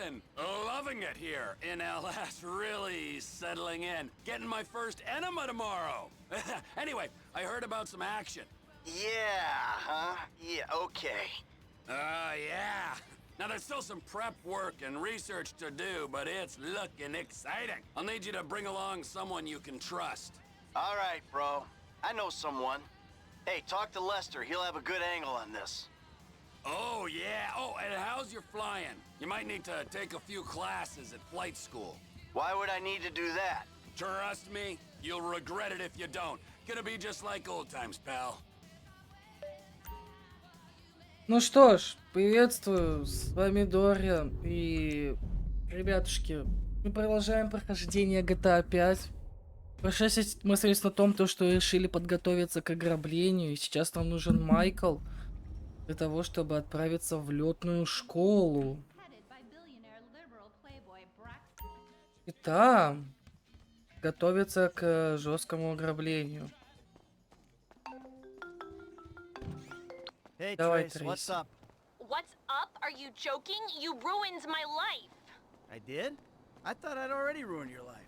Dorrian. Loving it here in LS. Really settling in. Getting my first enema tomorrow. Anyway, I heard about some action. Yeah, huh? Yeah, okay. Yeah. Now there's still some prep work and research to do, but it's looking exciting. I'll need you to bring along someone you can trust. All right, bro. I know someone. Hey, talk to Lester. He'll have a good angle on this. Oh, yeah. Oh, and how's your flying? You might need to take a few classes at flight school. Why would I need to do that? Trust me, you'll regret it if you don't. Gonna be just like old times, pal. Ну что ж, приветствую, с вами Дориан, и, ребятушки, мы продолжаем прохождение GTA 5. Прошлой части мы остались на том, что решили подготовиться к ограблению, и сейчас нам нужен Майкл для того, чтобы отправиться в летную школу. И там готовиться к жесткому ограблению. Hey Давай, Trace, what's Трейси. up? What's up? Are you joking? You ruined my life. I did? I thought I'd already ruined your life.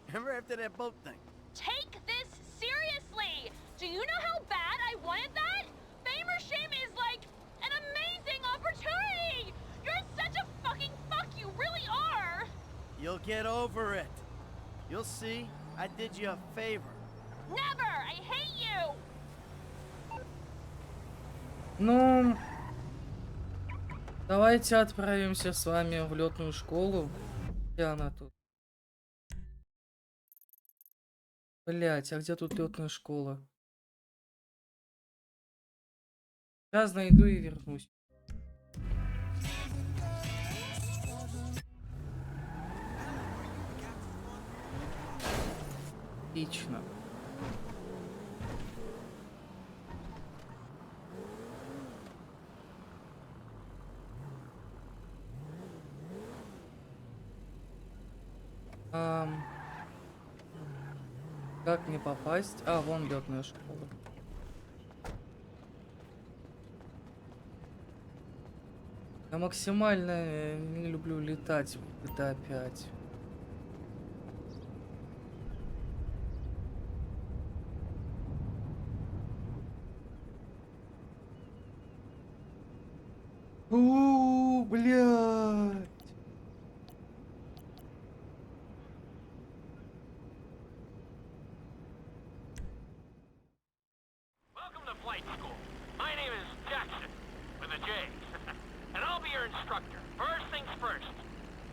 Remember after that boat thing? Take this seriously. Do you know how bad I wanted that? Fame or shame is like an amazing opportunity. You're such a fucking fuck. You really are. You'll get over it. You'll see, I did you a favor. Never. I hate you. Ну, давайте отправимся с вами в летную школу. Где она тут? Блять, а где тут летная школа? Сейчас найду и вернусь. Отлично. Как мне попасть? А, вон летная школа. Я максимально не люблю летать в GTA 5. Блядь. Welcome to flight school. My name is Jackson, with a J. And I'll be your instructor. First things first.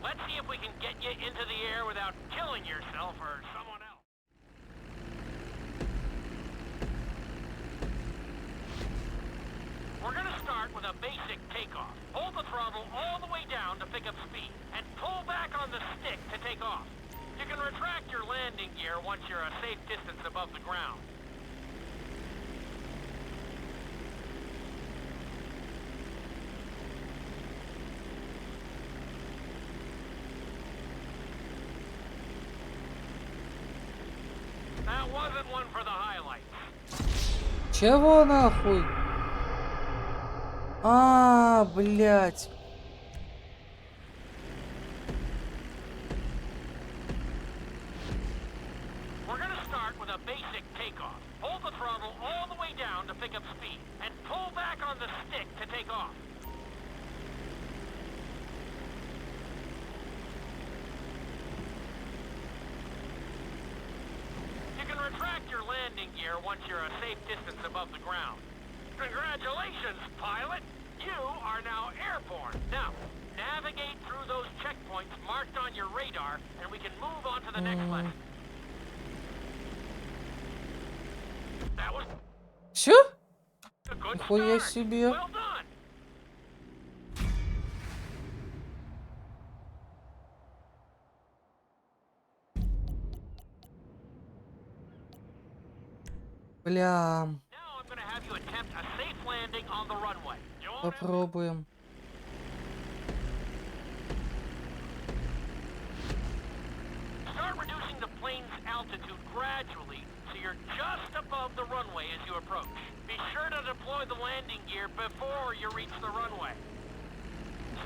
Let's see if we can get you into the air without killing yourself or someone else. We're gonna start with a basic takeoff. Hold the throttle all the way down to pick up speed, and pull back on the stick to take off. You can retract your landing gear once you're a safe distance above the ground. That wasn't one for the highlights. Чего нахуй? А, блядь. We're gonna start with a basic takeoff. Hold the throttle all the way down to pick up speed, and pull back on the stick to take off. You can retract your landing gear once you're a safe distance above the ground. Congratulations, pilot! You are now airborne. Now, navigate through those checkpoints marked on your radar, and we can move on to the next lesson. That was Все? a good Нихуя start. себе. Well done. Бля, Now I'm going to have you attempt a safe landing on the runway. You won't have попробуем. Start reducing the plane's altitude gradually so you're just above the runway as you approach. Be sure to deploy the landing gear before you reach the runway.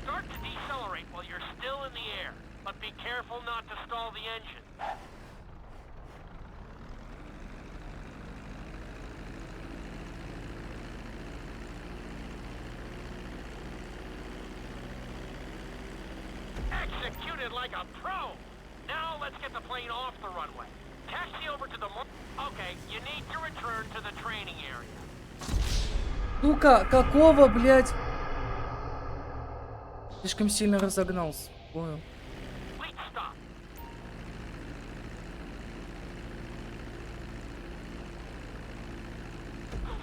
Start to decelerate while you're still in the air, but be careful not to stall the engine. Executed like a pro! Now let's get the plane off the runway. Taxi over to the Okay, you need to return to the training area. Сука, какого, блядь? Слишком сильно разогнался. Понял. Fleet stop.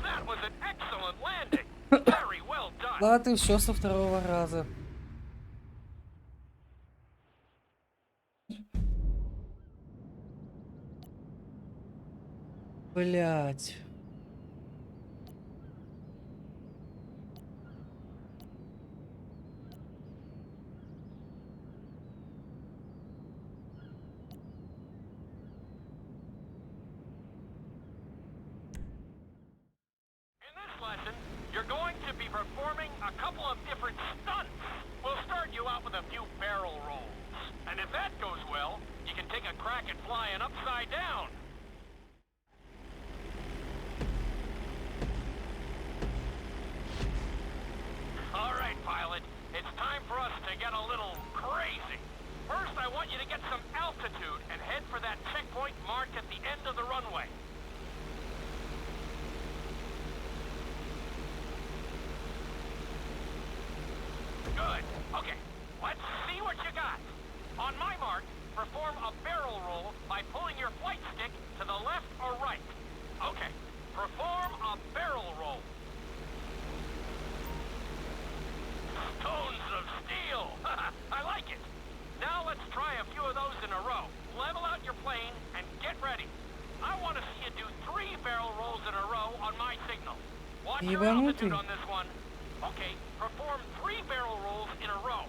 That was an excellent landing. Very well done. Да, ты все со второго раза. Блять. You're going to be performing a couple of different stunts. We'll start you out with a few barrel rolls. And if that goes well, you can take a crack at flying upside down. All right, pilot. It's time for us to get a little crazy. First, I want you to get some altitude and head for that checkpoint marked at the end of the runway. Good. Okay, let's see what you got. On my mark, perform a barrel roll by pulling your flight stick to the left or right. Okay, perform a barrel roll. Stones of steel! I like it. Now let's try a few of those in a row. Level out your plane and get ready. I want to see you do 3 barrel rolls in a row on my signal. Watch your altitude on this one. Okay, perform 3 barrel rolls in a row.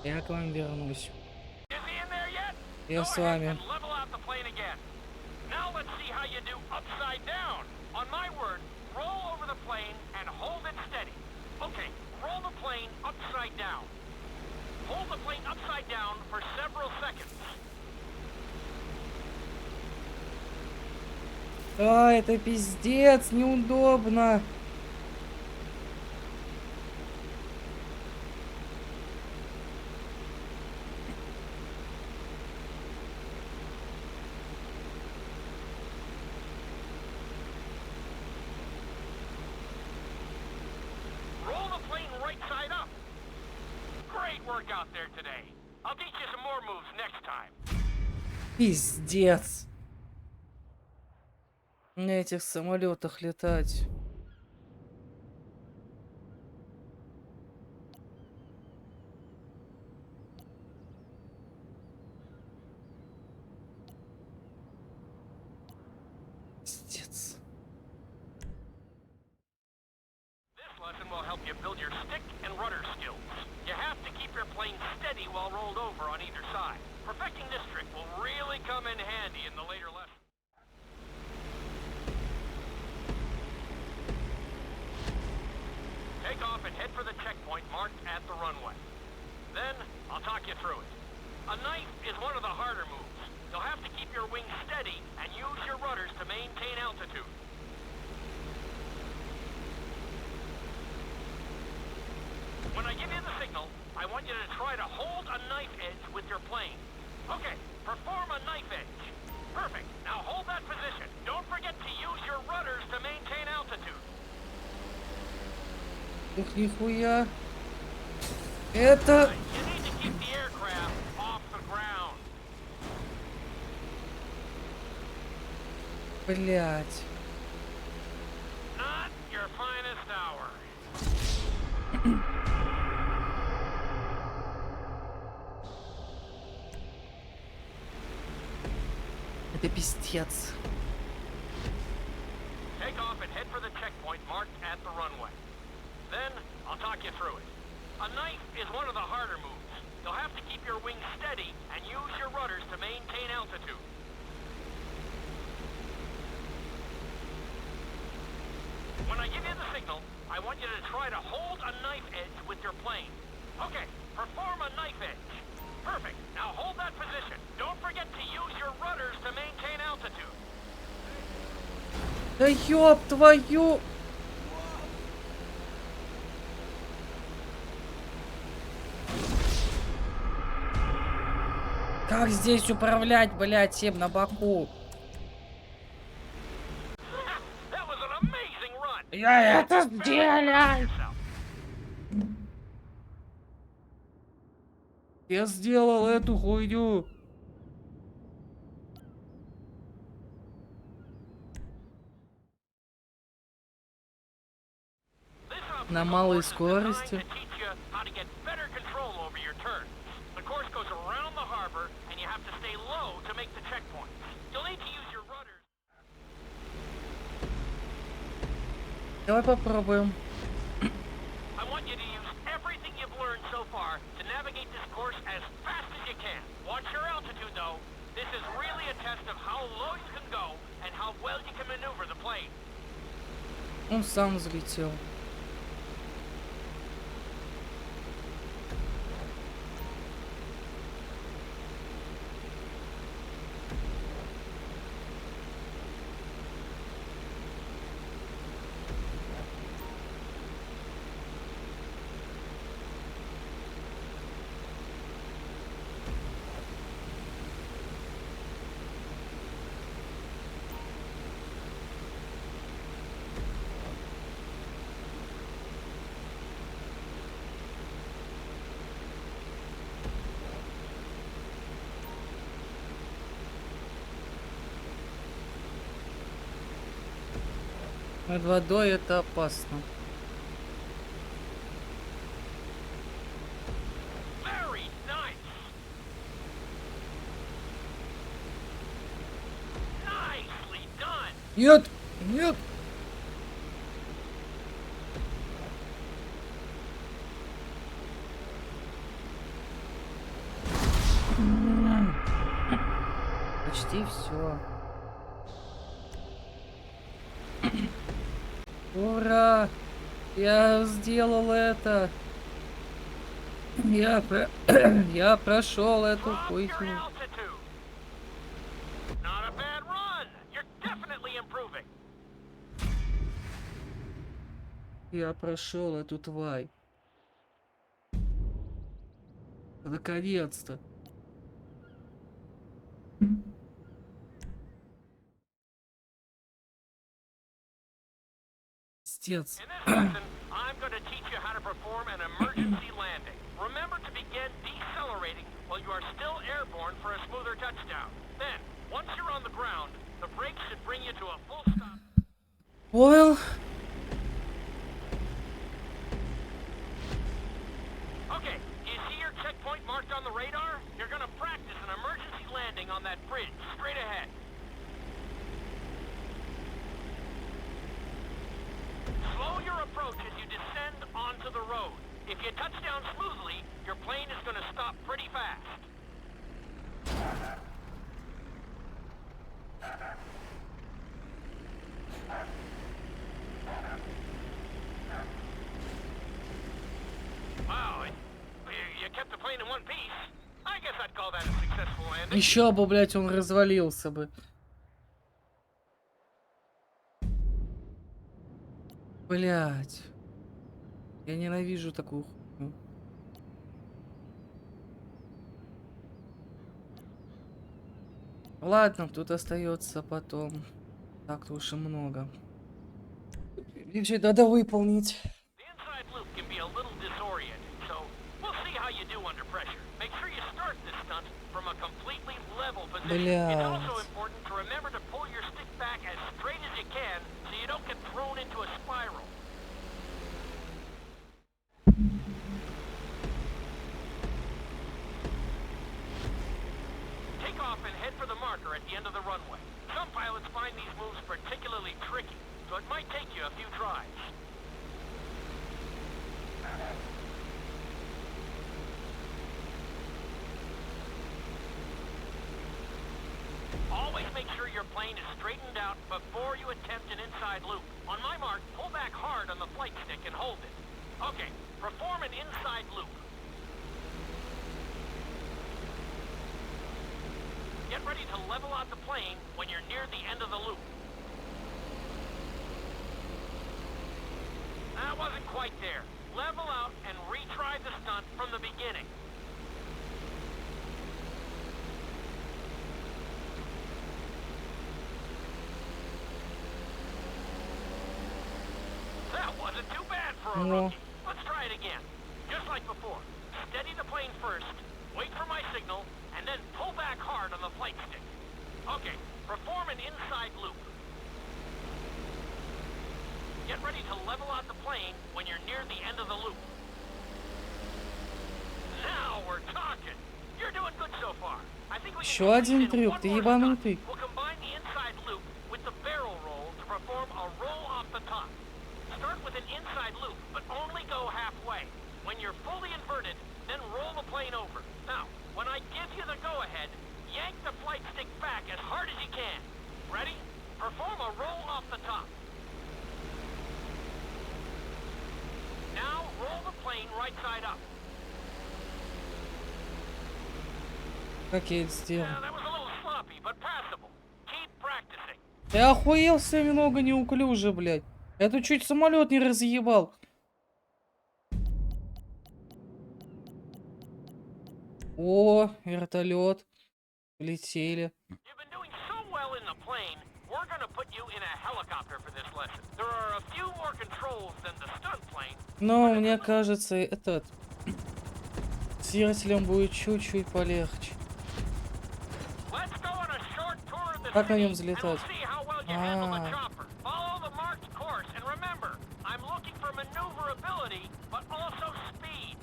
Я к вам вернусь. Is he in there yet? Я с вами. Level out the plane again. Now let's see how you do upside down. On my word, roll over the plane and hold it steady. Okay, roll the plane upside down. Hold the plane upside down for several seconds. А, это пиздец, неудобно. Out there today. I'll teach you some more moves next time. Пиздец. На этих самолетах летать. Пиздец. This lesson will help you build your stick and rudder skills. You have to keep your plane steady while rolled over on either side. Perfecting this trick will really come in handy in the later lessons. Take off and head for the checkpoint marked at the runway. Then, I'll talk you through it. A knife is one of the harder moves. You'll have to keep your wings steady and use your rudders to maintain altitude. When I give you the signal, I want you to try to hold a knife edge with your plane. Okay, perform a knife edge. Perfect. Now hold that position. Don't forget to use your rudders to maintain altitude. Ух, нихуя. Это... You need to keep the aircraft off the ground. Блять. Not your finest hour. Это пиздец. Take take off and head for the checkpoint marked at the runway. Then, I'll talk you through it. A knife is one of the harder moves. You'll have to keep your wings steady and use your rudders to maintain altitude. When I give you the signal, I want you to try to hold a knife edge with your plane. Okay, perform a knife edge. Perfect. Now hold that position. Don't forget to use your rudders to maintain altitude. Да ёб твою! Как здесь управлять, блядь, всем на боку? That was an amazing run. Я это сделал! Я сделал эту хуйню! На малой скорости. Давай попробуем. Он сам взлетел. Над водой это опасно. Нет! Нет! Почти все. Ура! Я сделал это! Я прошел эту хуйню. Я прошел эту тварь. Наконец-то. Пиздец. I'm going to teach you how to perform an emergency landing. Remember to begin decelerating while you are still airborne for a smoother touchdown. Then, once you're on the ground, the brakes should bring you to a full stop. Well. Okay, do you see your checkpoint marked on the radar? You're going to practice an emergency landing on that bridge straight ahead. Slow your approach as you descend onto the road. If you touch down smoothly, your plane is going to stop pretty fast. Wow, you kept the plane in one piece. I guess I'd call that a successful landing. Еще бы, блять, он развалился бы. Блять. Я ненавижу такую хуйню. Ладно, тут остается потом. Так-то уж и много. Еще надо выполнить. Блядь. Take off and head for the marker at the end of the runway. Some pilots find these moves particularly tricky, so it might take you a few tries. Always make sure your plane is straightened out before you attempt an inside loop. On my mark, pull back hard on the flight stick and hold it. Okay, perform an inside loop. Get ready to level out the plane when you're near the end of the loop. That wasn't quite there. Level out and retry the stunt from the beginning. That wasn't too bad for a rookie. Let's try it again. Just like before. Steady the plane first, wait for my signal, and then pull back hard on the flight stick. Okay, perform an inside loop. Get ready to level out the plane when you're near the end of the loop. Now we're talking. You're doing good so far. I think we Еще один трюк, ты ебанутый. We'll combine the inside loop with the barrel roll to perform a roll off the top. Start with an inside loop, but only go halfway. When you're fully inverted, then roll the plane over. Now, when I give you the go-ahead, yank the flight stick back as hard as you can. Ready? Perform a roll off the top. Now, roll the plane right side up. Как я это сделал? Yeah, that was a little sloppy, but passable. Keep practicing. Я охуел себе много неуклюже, блядь. Я тут чуть самолет не разъебал. О, вертолет. Летели. You've been doing so well in the plane, we're gonna put you in a helicopter for this lesson. There are a few more controls than the stunt plane. Но мне кажется, этот... с двигателем будет чуть-чуть полегче. Let's go on a short tour of the Как на нем city, and we'll взлетать? see how well you handle the chopper. Follow the marked course, and remember, I'm looking for maneuverability, but also speed.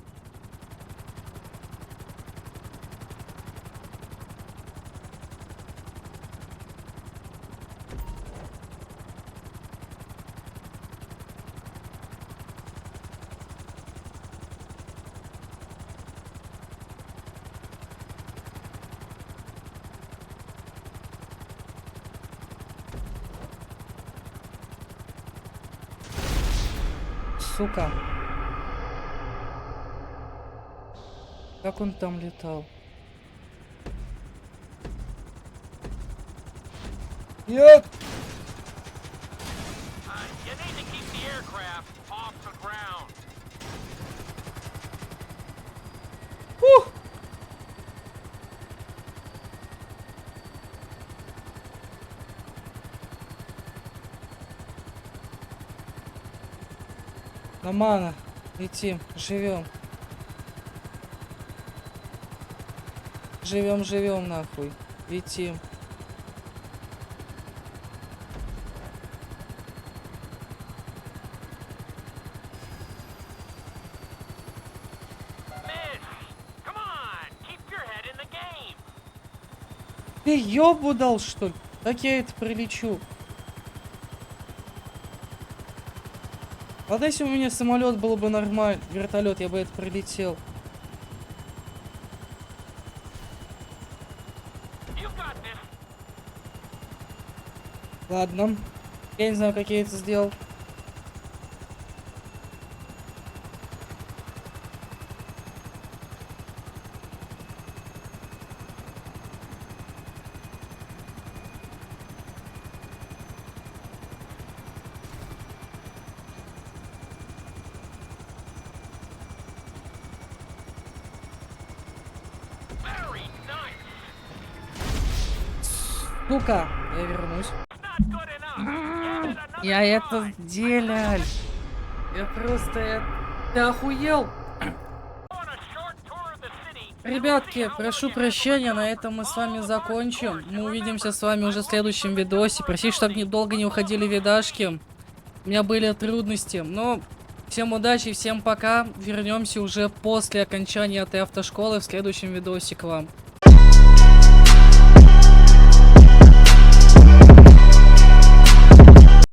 Сука. Как он там летал? Нет! You need to keep the aircraft off the ground. Ух! Нормально. Летим. Живем. Живем нахуй. Летим. Ты ёбу дал, что ли? Так я это прилечу. Ладно, если у меня самолет был бы нормальный, вертолет, я бы это прилетел. Ладно. Я не знаю, как я это сделал. Сука, я вернусь. Я это сделал. Я просто... Ты охуел? Ребятки, прошу прощения, на этом мы с вами закончим. Мы увидимся с вами уже в следующем видосе. Простите, чтобы долго не уходили видашки. У меня были трудности. Но всем удачи, всем пока. Вернемся уже после окончания этой автошколы в следующем видосе к вам.